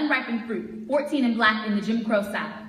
unripened fruit, 14 and black in the Jim Crow South.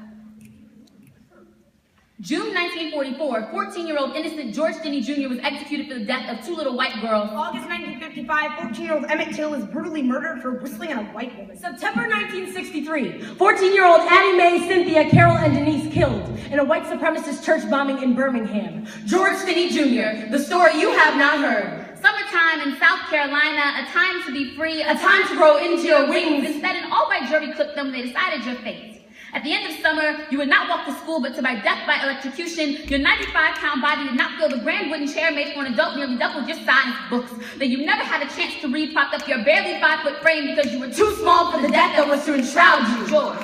June 1944, 14-year-old innocent George Stinney Jr. was executed for the death of two little white girls. August 1955, 14-year-old Emmett Till is brutally murdered for whistling at a white woman. September 1963, 14-year-old Addie Mae, Cynthia, Carol, and Denise killed in a white supremacist church bombing in Birmingham. George Stinney Jr., the story you have not heard. Summertime in South Carolina, a time to be free, a time to grow into your wings. Instead, an all-white jury clipped them, they decided your fate. At the end of summer, you would not walk to school, but to by death by electrocution. Your 95-pound body did not feel the grand wooden chair made for an adult nearly doubled your science books that you never had a chance to read propped up your barely 5-foot frame because you were too small for the death that was to enshroud you. George.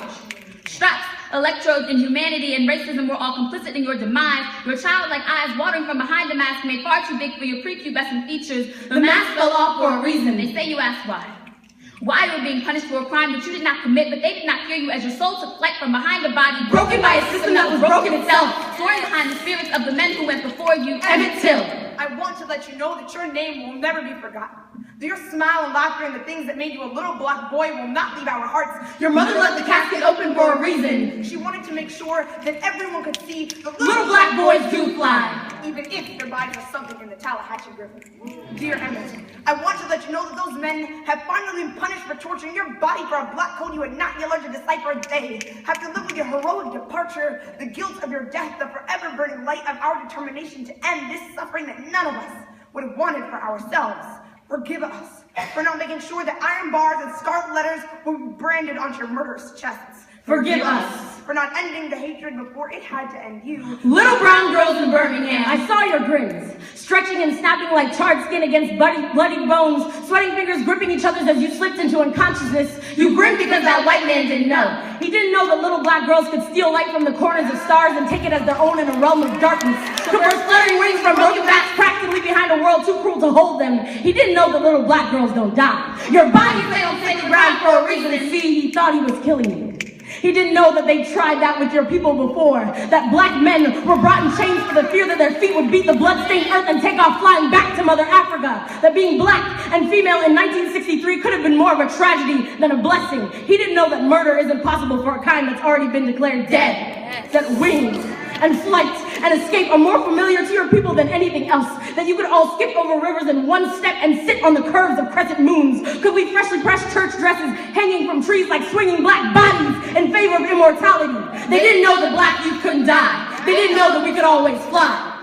Straps, electrodes, inhumanity, and racism were all complicit in your demise. Your childlike eyes watering from behind the mask made far too big for your prepubescent features. The mask fell off for a reason. They say you asked why. Why you were being punished for a crime that you did not commit, but they did not fear you as your soul took flight from behind a body broken by a system that was broken itself, soaring behind the spirits of the men who went before you. Emmett Till. I want to let you know that your name will never be forgotten. That your smile and laughter and the things that made you a little black boy will not leave our hearts. Your mother left the casket open for a reason. She wanted to make sure that everyone could see the little black boys do fly, even if their bodies are sunken in the Tallahatchie River. Dear Emmett, I want to let you know that those men have finally been punished for torturing your body for a black code you had not yet learned to decipher. They have to live with your heroic departure, the guilt of your death, the forever burning light of our determination to end this suffering that none of us would have wanted for ourselves. Forgive us for not making sure that iron bars and scarlet letters were branded onto your murderous chests. Forgive us for not ending the hatred before it had to end you. Little brown girls in Birmingham. I saw your grins, stretching and snapping like charred skin against bloody bones, sweating fingers gripping each other's as you slipped into unconsciousness. You grinned because that white man didn't know. He didn't know that little black girls could steal light from the corners of stars and take it as their own in a realm of darkness. To burst fluttering wings from broken backs practically behind a world too cruel to hold them. He didn't know that little black girls don't die. Your body lay on sacred ground for a reason. And see, he thought he was killing you. He didn't know that they tried that with your people before, that black men were brought in chains for the fear that their feet would beat the bloodstained earth and take off flying back to Mother Africa, that being black and female in 1963 could have been more of a tragedy than a blessing. He didn't know that murder isn't possible for a kind that's already been declared dead, that wings and flight and escape are more familiar to your people than anything else, that you could all skip over rivers in one step and sit on the curves of crescent moons, could we freshly pressed church dresses hanging from trees like swinging black bodies in favor of immortality. They didn't know that black youth couldn't die. They didn't know that we could always fly.